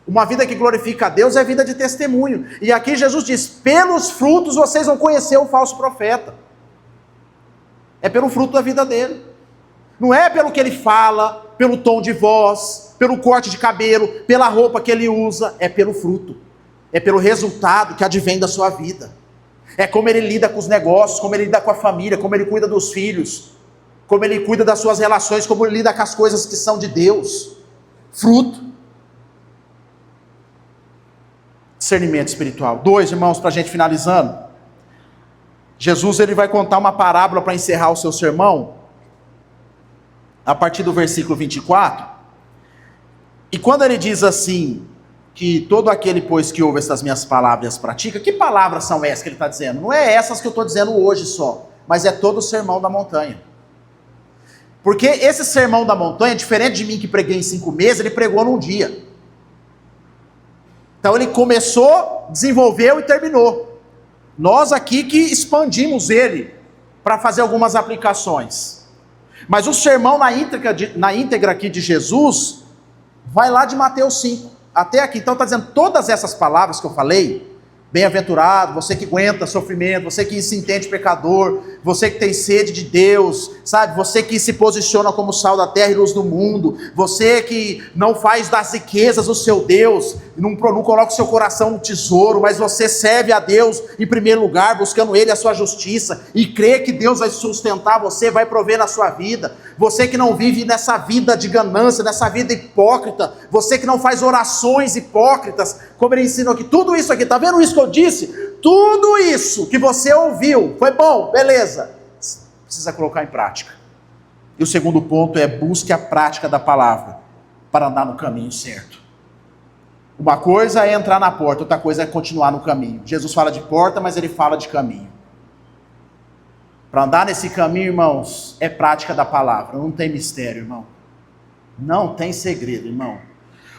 uma vida que glorifica a Deus, é vida de testemunho. E aqui Jesus diz, pelos frutos vocês vão conhecer o falso profeta. É pelo fruto da vida dele. Não é pelo que ele fala, pelo tom de voz, pelo corte de cabelo, pela roupa que ele usa, é pelo fruto. É pelo resultado que advém da sua vida. É como ele lida com os negócios, como ele lida com a família, como ele cuida dos filhos, como ele cuida das suas relações, como ele lida com as coisas que são de Deus. Fruto. Discernimento espiritual. 2, irmãos, para a gente finalizando. Jesus ele vai contar uma parábola para encerrar o seu sermão, a partir do versículo 24. E quando ele diz assim, que todo aquele, pois, que ouve estas minhas palavras e as pratica, que palavras são essas que ele está dizendo? Não é essas que eu estou dizendo hoje só, mas é todo o sermão da montanha. Porque esse sermão da montanha, diferente de mim que preguei em 5 meses, ele pregou num dia. Então ele começou, desenvolveu e terminou. Nós aqui que expandimos ele para fazer algumas aplicações. Mas o sermão na íntegra aqui de Jesus vai lá de Mateus 5 até aqui. Então está dizendo todas essas palavras que eu falei. Bem-aventurado, você que aguenta sofrimento, você que se entende pecador, você que tem sede de Deus, sabe? Você que se posiciona como sal da terra e luz do mundo, você que não faz das riquezas o seu Deus, não coloca o seu coração no tesouro, mas você serve a Deus em primeiro lugar, buscando Ele a sua justiça, e crê que Deus vai sustentar você, vai prover na sua vida. Você que não vive nessa vida de ganância, nessa vida hipócrita, você que não faz orações hipócritas, como ele ensinou aqui, tudo isso aqui, tá vendo isso que eu disse? Tudo isso que você ouviu, foi bom, beleza, precisa colocar em prática. E o segundo ponto é, busque a prática da palavra, para andar no caminho certo. Uma coisa é entrar na porta, outra coisa é continuar no caminho. Jesus fala de porta, mas ele fala de caminho. Para andar nesse caminho, irmãos, é prática da palavra, não tem mistério, irmão. Não tem segredo, irmão.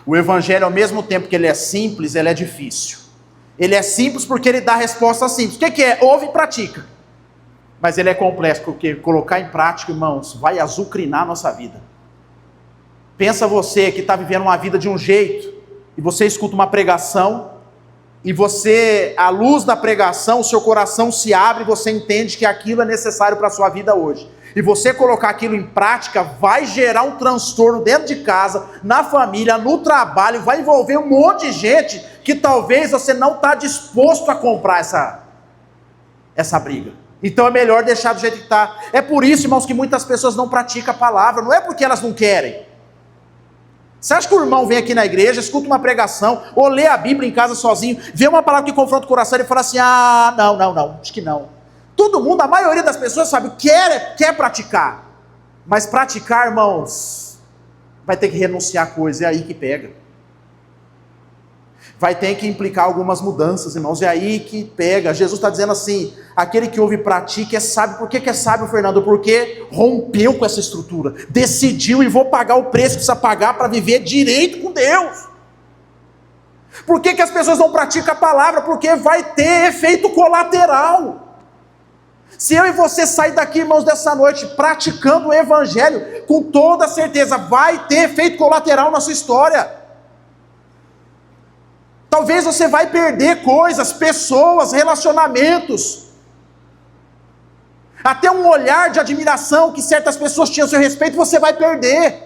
O evangelho, ao mesmo tempo que ele é simples, ele é difícil. Ele é simples porque ele dá resposta simples. O que é? Ouve e pratica. Mas ele é complexo porque colocar em prática, irmãos, vai azucrinar a nossa vida. Pensa você que está vivendo uma vida de um jeito, e você escuta uma pregação, e você, à luz da pregação, o seu coração se abre, e você entende que aquilo é necessário para a sua vida hoje. E você colocar aquilo em prática, vai gerar um transtorno dentro de casa, na família, no trabalho, vai envolver um monte de gente, que talvez você não está disposto a comprar essa briga. Então é melhor deixar do jeito que está. É por isso, irmãos, que muitas pessoas não praticam a palavra, não é porque elas não querem. Você acha que o irmão vem aqui na igreja, escuta uma pregação, ou lê a Bíblia em casa sozinho, vê uma palavra que confronta o coração e fala assim, não, acho que não. Todo mundo, a maioria das pessoas sabe, quer praticar. Mas praticar, irmãos, vai ter que renunciar a coisa, é aí que pega. Vai ter que implicar algumas mudanças, irmãos, é aí que pega. Jesus está dizendo assim, aquele que ouve e pratica é sábio. Por que é sábio, Fernando? Porque rompeu com essa estrutura, decidiu e vou pagar o preço que precisa pagar para viver direito com Deus. Por que as pessoas não praticam a palavra? Porque vai ter efeito colateral. Se eu e você sair daqui, irmãos, dessa noite, praticando o evangelho, com toda certeza, vai ter efeito colateral na sua história. Talvez você vai perder coisas, pessoas, relacionamentos. Até um olhar de admiração que certas pessoas tinham a seu respeito, você vai perder.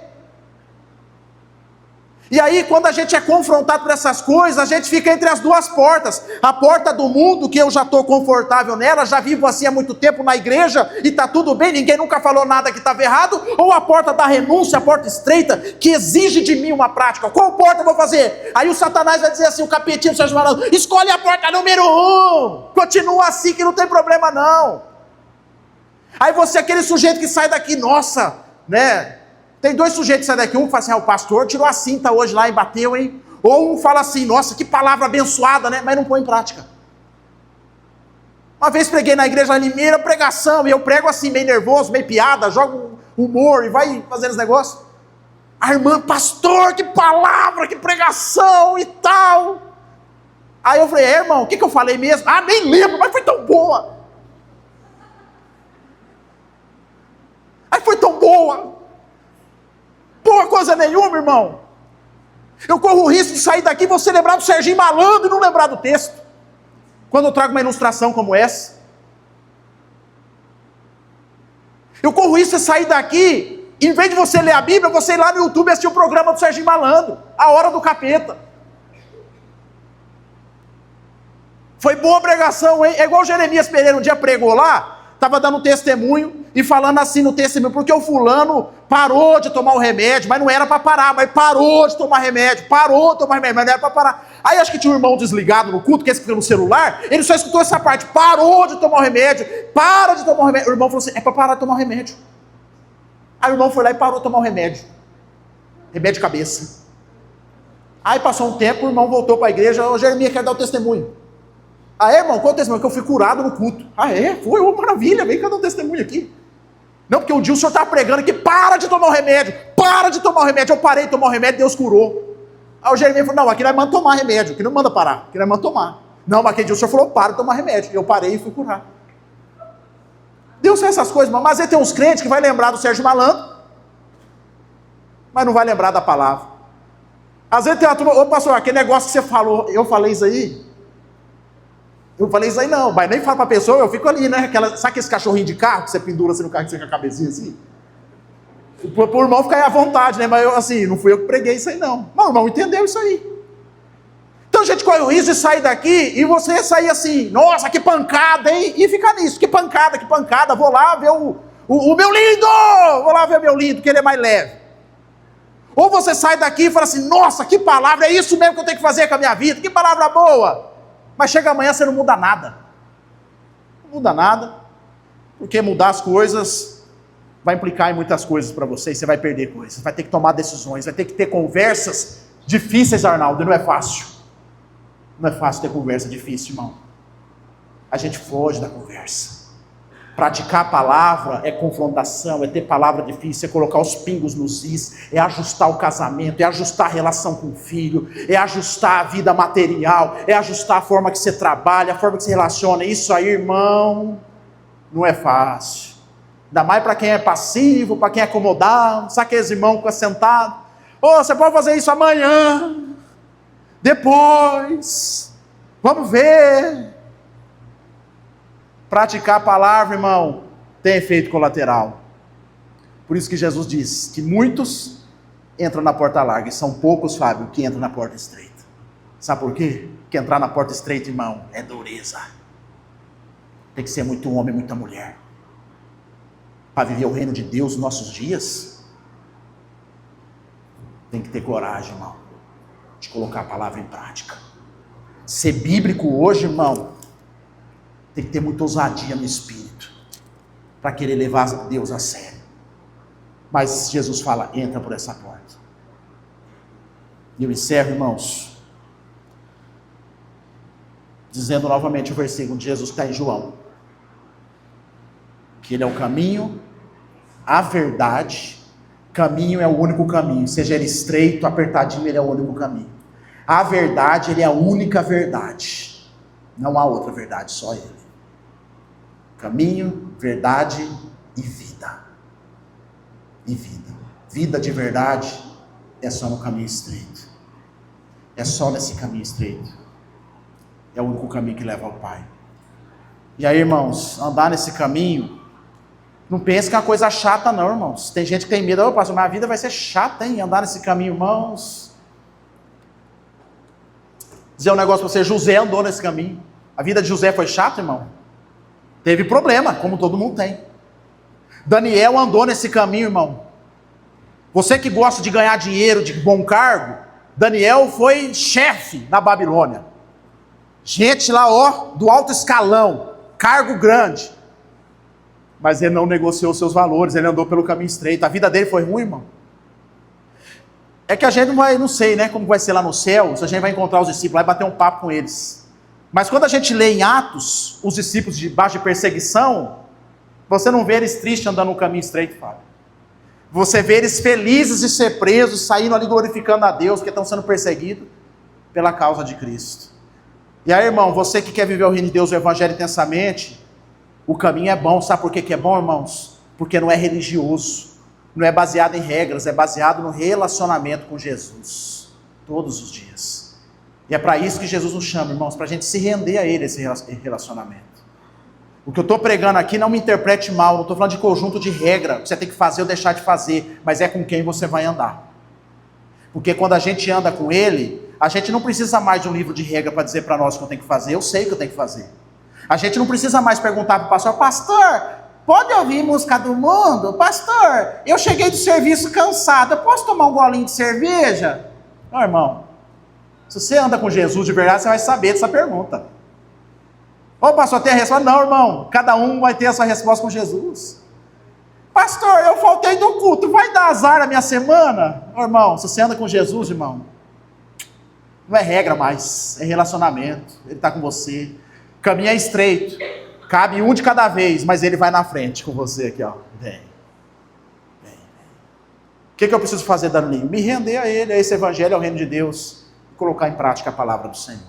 E aí, quando a gente é confrontado por essas coisas, a gente fica entre as duas portas. A porta do mundo, que eu já estou confortável nela, já vivo assim há muito tempo na igreja, e está tudo bem, ninguém nunca falou nada que estava errado. Ou a porta da renúncia, a porta estreita, que exige de mim uma prática. Qual porta eu vou fazer? Aí o Satanás vai dizer assim, o capetinho do Sérgio Malandro, escolhe a porta número 1. Continua assim que não tem problema não. Aí você é aquele sujeito que sai daqui, nossa, né? Tem dois sujeitos que saem daqui, um fala assim, o pastor tirou a cinta hoje lá e bateu, hein? Ou um fala assim, nossa, que palavra abençoada, né? Mas não põe em prática. Uma vez preguei na igreja em Limeira, pregação, e eu prego assim, meio nervoso, meio piada, jogo humor e vai fazendo os negócios. A irmã, pastor, que palavra, que pregação e tal. Aí eu falei, irmão, o que eu falei mesmo? Ah, nem lembro, mas foi tão boa. Aí foi tão boa. Porra, coisa nenhuma, irmão. Eu corro o risco de sair daqui e você lembrar do Serginho Malandro e não lembrar do texto. Quando eu trago uma ilustração como essa. Eu corro o risco de sair daqui, em vez de você ler a Bíblia, você ir lá no YouTube e assistir o programa do Serginho Malandro. A Hora do Capeta. Foi boa a pregação, hein? É igual o Jeremias Pereira um dia pregou lá. Estava dando testemunho e falando assim no testemunho, porque o fulano parou de tomar o remédio, mas não era para parar, mas parou de tomar remédio, mas não era para parar. Aí acho que tinha um irmão desligado no culto, que esse que fica no celular, ele só escutou essa parte, parou de tomar o remédio, para de tomar o remédio. O irmão falou assim, é para parar de tomar o remédio. Aí o irmão foi lá e parou de tomar o remédio. Remédio de cabeça. Aí passou um tempo, o irmão voltou para a igreja, o Jeremias quer dar o testemunho. Ah, irmão, qual é o testemunho? Que eu fui curado no culto. Ah, é? Foi? Oh, maravilha, vem cá dar um testemunho aqui. Não, porque um dia o senhor estava pregando que para de tomar o remédio, para de tomar o remédio. Eu parei de tomar o remédio, Deus curou. Aí o Jeremias falou, não, aqui não manda tomar remédio, aqui não manda parar, aqui não manda tomar. Não, mas aquele dia o senhor falou, para de tomar remédio. Eu parei e fui curar. Deus faz essas coisas, mas aí tem uns crentes que vai lembrar do Sérgio Malandro, mas não vai lembrar da palavra. Às vezes tem uma turma, ô pastor, aquele negócio que você falou, eu falei isso aí? Eu falei isso aí não, mas nem falo pra pessoa, eu fico ali, né? Sabe aquele cachorrinho de carro que você pendura assim no carro, que você com a cabecinha assim? Pro irmão ficar aí à vontade, né? Mas eu, assim, não fui eu que preguei isso aí não. Mas o irmão entendeu isso aí. Então a gente corre o risco de sair daqui e você sair assim, nossa, que pancada, hein? E ficar nisso, que pancada, vou lá ver o meu lindo! Vou lá ver o meu lindo, que ele é mais leve. Ou você sai daqui e fala assim, nossa, que palavra, é isso mesmo que eu tenho que fazer com a minha vida, que palavra boa! Mas chega amanhã você não muda nada. Não muda nada, porque mudar as coisas vai implicar em muitas coisas para você, e você vai perder coisas, vai ter que tomar decisões, vai ter que ter conversas difíceis, Arnaldo, e não é fácil. Não é fácil ter conversa difícil, irmão. A gente foge da conversa. Praticar a palavra é confrontação, é ter palavra difícil, é colocar os pingos nos is, é ajustar o casamento, é ajustar a relação com o filho, é ajustar a vida material, é ajustar a forma que você trabalha, a forma que você relaciona. Isso aí, irmão, não é fácil. Ainda mais para quem é passivo, para quem é acomodado. Sabe aqueles irmãos que ficam sentados? Você pode fazer isso amanhã, depois, vamos ver. Praticar a palavra, irmão, tem efeito colateral. Por isso que Jesus diz que muitos entram na porta larga, e são poucos, Fábio, que entram na porta estreita. Sabe por quê? Porque entrar na porta estreita, irmão, é dureza. Tem que ser muito homem, muita mulher. Para viver o reino de Deus nos nossos dias, tem que ter coragem, irmão, de colocar a palavra em prática. Ser bíblico hoje, irmão, tem que ter muita ousadia no espírito, para querer levar Deus a sério. Mas Jesus fala, entra por essa porta. E eu encerro, irmãos, dizendo novamente o versículo de Jesus que está em João, que Ele é o caminho, a verdade. Caminho é o único caminho, seja ele estreito, apertadinho, Ele é o único caminho. A verdade, Ele é a única verdade. Não há outra verdade, só Ele. Caminho, verdade e vida. E vida. Vida de verdade é só no caminho estreito. É só nesse caminho estreito. É o único caminho que leva ao Pai. E aí, irmãos, andar nesse caminho, não pense que é uma coisa chata não, irmãos. Tem gente que tem medo, ô pastor, mas a vida vai ser chata, hein? Andar nesse caminho, irmãos. Dizer um negócio para você, José andou nesse caminho. A vida de José foi chata, irmão? Teve problema, como todo mundo tem. Daniel andou nesse caminho, irmão. Você que gosta de ganhar dinheiro, de bom cargo, Daniel foi chefe na Babilônia. Gente lá, ó, do alto escalão, cargo grande. Mas ele não negociou seus valores, ele andou pelo caminho estreito. A vida dele foi ruim, irmão. É que a gente não sei, né, como vai ser lá no céu, se a gente vai encontrar os discípulos lá e bater um papo com eles. Mas quando a gente lê em Atos, os discípulos debaixo de perseguição, você não vê eles tristes andando no caminho estreito, Fábio. Você vê eles felizes de ser presos, saindo ali glorificando a Deus, porque estão sendo perseguidos pela causa de Cristo. E aí, irmão, você que quer viver o reino de Deus, o evangelho intensamente, o caminho é bom. Sabe por que é bom, irmãos? Porque não é religioso, não é baseado em regras, é baseado no relacionamento com Jesus, todos os dias. E é para isso que Jesus nos chama, irmãos, para a gente se render a Ele, esse relacionamento. O que eu estou pregando aqui, não me interprete mal, não estou falando de conjunto de regra, que você tem que fazer ou deixar de fazer, mas é com quem você vai andar. Porque quando a gente anda com Ele, a gente não precisa mais de um livro de regra para dizer para nós o que eu tenho que fazer, eu sei o que eu tenho que fazer. A gente não precisa mais perguntar para o pastor, pastor, pode ouvir música do mundo? Pastor, eu cheguei do serviço cansado, eu posso tomar um golinho de cerveja? Não, irmão, se você anda com Jesus de verdade, você vai saber dessa pergunta. Ô pastor, tem a resposta? Não, irmão, cada um vai ter a sua resposta com Jesus. Pastor, eu faltei do culto, vai dar azar na minha semana? Ô, irmão, se você anda com Jesus, irmão, não é regra mais, é relacionamento, Ele está com você. O caminho é estreito, cabe um de cada vez, mas Ele vai na frente com você aqui, ó. Vem. O que eu preciso fazer, Danilinho? Me render a Ele, a esse evangelho, ao reino de Deus, e colocar em prática a palavra do Senhor.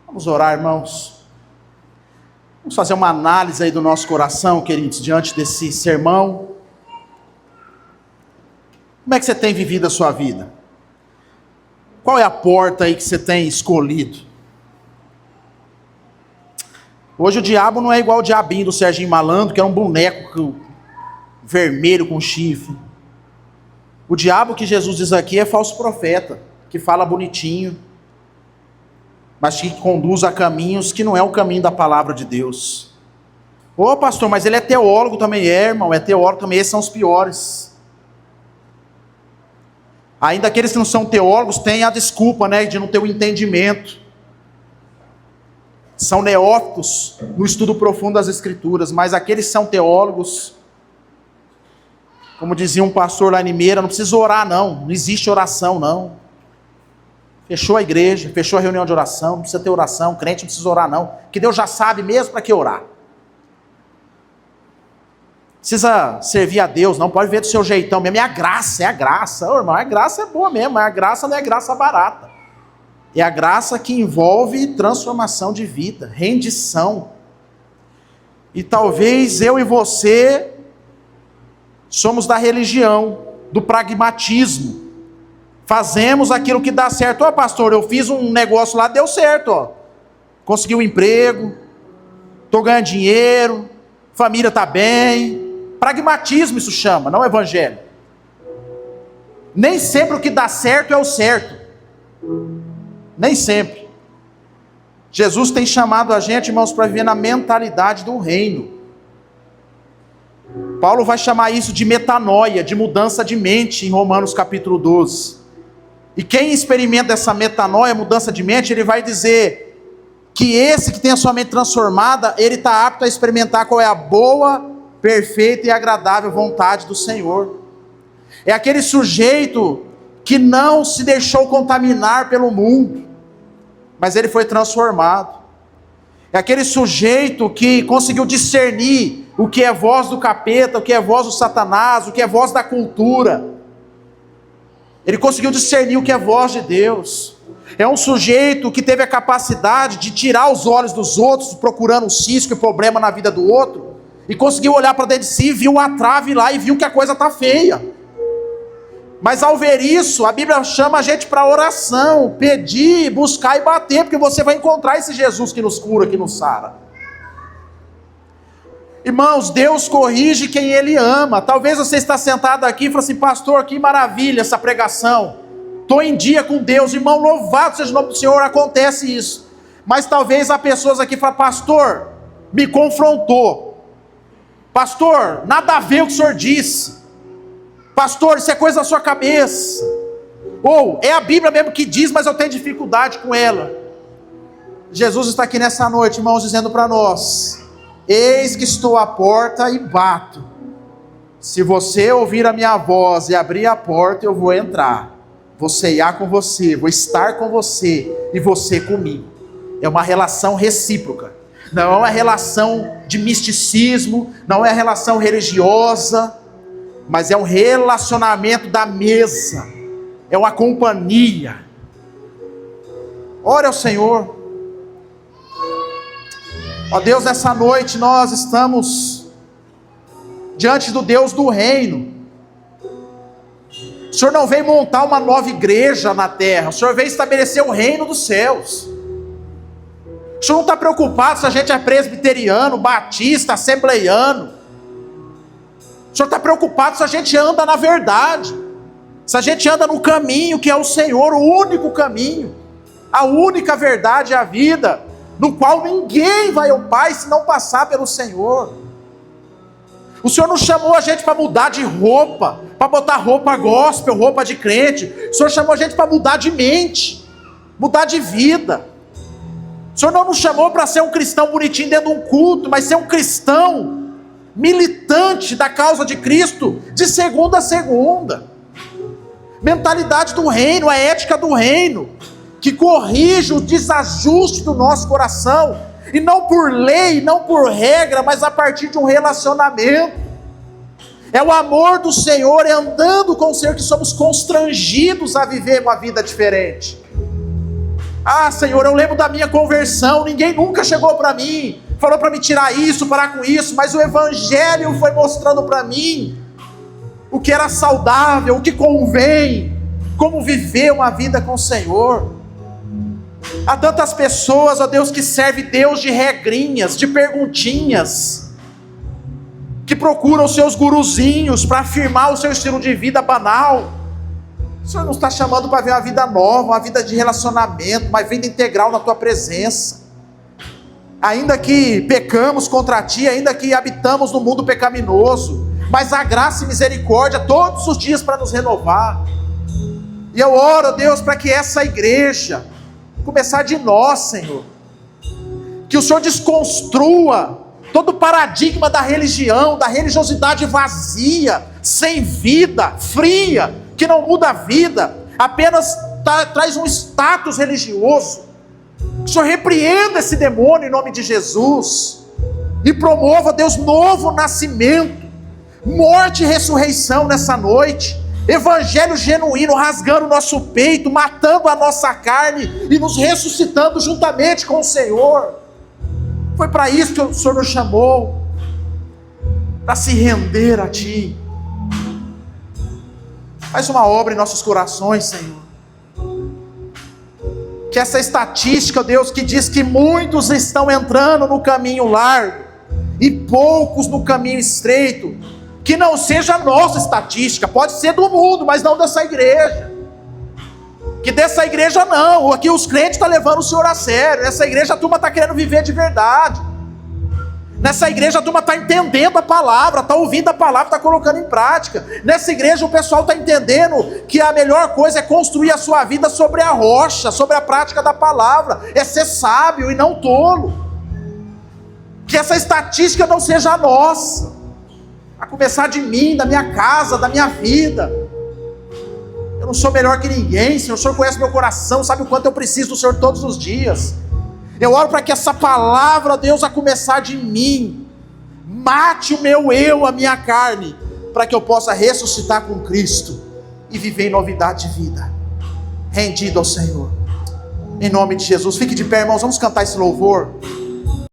Vamos orar, irmãos. Vamos fazer uma análise aí do nosso coração, queridos, diante desse sermão. Como é que você tem vivido a sua vida? Qual é a porta aí que você tem escolhido? Hoje o diabo não é igual o diabinho do Serginho Malandro, que é um boneco vermelho com chifre. O diabo que Jesus diz aqui é falso profeta, que fala bonitinho, mas que conduz a caminhos que não é o caminho da palavra de Deus. Ô pastor, mas ele é teólogo também, irmão, é teólogo também, esses são os piores. Ainda aqueles que não são teólogos têm a desculpa, né, de não ter o entendimento. São neófitos no estudo profundo das Escrituras, mas aqueles que são teólogos, como dizia um pastor lá em Limeira, não precisa orar não existe oração não. Fechou a igreja, fechou a reunião de oração, não precisa ter oração, crente não precisa orar não, que Deus já sabe mesmo para que orar. Precisa servir a Deus, não pode ver do seu jeitão mesmo, é a graça, ô, irmão, a graça é boa mesmo, mas a graça não é graça barata, é a graça que envolve transformação de vida, rendição. E talvez eu e você somos da religião, do pragmatismo, fazemos aquilo que dá certo. Ó, pastor, eu fiz um negócio lá, deu certo, ó. Consegui um emprego, estou ganhando dinheiro, família está bem. Pragmatismo isso chama, não evangelho. Nem sempre o que dá certo é o certo. Nem sempre. Jesus tem chamado a gente, irmãos, para viver na mentalidade do reino. Paulo vai chamar isso de metanoia, de mudança de mente, em Romanos capítulo 12. E quem experimenta essa metanoia, mudança de mente, ele vai dizer que esse que tem a sua mente transformada, ele está apto a experimentar qual é a boa, perfeita e agradável vontade do Senhor. É aquele sujeito que não se deixou contaminar pelo mundo, mas ele foi transformado. É aquele sujeito que conseguiu discernir o que é voz do capeta, o que é voz do Satanás, o que é voz da cultura. Ele conseguiu discernir o que é voz de Deus. É um sujeito que teve a capacidade de tirar os olhos dos outros, procurando um cisco e problema na vida do outro, e conseguiu olhar para dentro de si, viu a trave lá e viu que a coisa está feia. Mas ao ver isso, a Bíblia chama a gente para oração, pedir, buscar e bater, porque você vai encontrar esse Jesus que nos cura, que nos sara. Irmãos, Deus corrige quem Ele ama. Talvez você está sentado aqui e fala assim: pastor, que maravilha essa pregação, estou em dia com Deus. Irmão, louvado seja o nome do Senhor, acontece isso. Mas talvez há pessoas aqui que falam: pastor, me confrontou. Pastor, nada a ver o que o senhor disse. Pastor, isso é coisa da sua cabeça. Ou, é a Bíblia mesmo que diz, mas eu tenho dificuldade com ela. Jesus está aqui nessa noite, irmãos, dizendo para nós: eis que estou à porta e bato. Se você ouvir a minha voz e abrir a porta, eu vou entrar. Vou ceiar com você, vou estar com você e você comigo. É uma relação recíproca. Não é uma relação de misticismo, não é uma relação religiosa, mas é um relacionamento da mesa, é uma companhia. Ore ao Senhor. Ó Deus, nessa noite nós estamos diante do Deus do reino. O Senhor não veio montar uma nova igreja na terra, o Senhor veio estabelecer o reino dos céus. O Senhor não está preocupado se a gente é presbiteriano, batista, assembleiano. O Senhor está preocupado se a gente anda na verdade, se a gente anda no caminho que é o Senhor, o único caminho, a única verdade é a vida, no qual ninguém vai ao Pai se não passar pelo Senhor. O Senhor não chamou a gente para mudar de roupa, para botar roupa gospel, roupa de crente. O Senhor chamou a gente para mudar de mente, mudar de vida. O Senhor não nos chamou para ser um cristão bonitinho dentro de um culto, mas ser um cristão militante da causa de Cristo, de segunda a segunda. Mentalidade do reino, a ética do reino, que corrige o desajuste do nosso coração, e não por lei, não por regra, mas a partir de um relacionamento. É o amor do Senhor, é andando com o Senhor que somos constrangidos a viver uma vida diferente. Ah, Senhor, eu lembro da minha conversão, ninguém nunca chegou para mim, falou para me tirar isso, parar com isso, mas o Evangelho foi mostrando para mim o que era saudável, o que convém, como viver uma vida com o Senhor. Há tantas pessoas, ó Deus, que servem Deus de regrinhas, de perguntinhas, que procuram os seus guruzinhos para afirmar o seu estilo de vida banal. O Senhor nos está chamando para ver uma vida nova, uma vida de relacionamento, uma vida integral na Tua presença. Ainda que pecamos contra Ti, ainda que habitamos no mundo pecaminoso, mas há graça e misericórdia todos os dias para nos renovar. E eu oro, Deus, para que essa igreja, começar de nós, Senhor, que o Senhor desconstrua todo o paradigma da religião, da religiosidade vazia, sem vida, fria, que não muda a vida, apenas traz um status religioso. Que o Senhor repreenda esse demônio em nome de Jesus, e promova, Deus, novo nascimento, morte e ressurreição nessa noite, Evangelho genuíno, rasgando o nosso peito, matando a nossa carne e nos ressuscitando juntamente com o Senhor. Foi para isso que o Senhor nos chamou, para se render a Ti. Faz uma obra em nossos corações, Senhor. Que essa estatística, Deus, que diz que muitos estão entrando no caminho largo e poucos no caminho estreito, que não seja a nossa estatística, pode ser do mundo, mas não dessa igreja. Que dessa igreja não, aqui os crentes estão levando o Senhor a sério, nessa igreja a turma está querendo viver de verdade. Nessa igreja a turma está entendendo a palavra, está ouvindo a palavra, está colocando em prática. Nessa igreja o pessoal está entendendo que a melhor coisa é construir a sua vida sobre a rocha, sobre a prática da palavra, é ser sábio e não tolo. Que essa estatística não seja a nossa, a começar de mim, da minha casa, da minha vida. Eu não sou melhor que ninguém, Senhor. O Senhor conhece meu coração, sabe o quanto eu preciso do Senhor todos os dias. Eu oro para que essa palavra, Deus, a começar de mim, mate o meu eu, a minha carne, para que eu possa ressuscitar com Cristo e viver em novidade de vida, rendido ao Senhor. Em nome de Jesus, fique de pé, irmãos, vamos cantar esse louvor.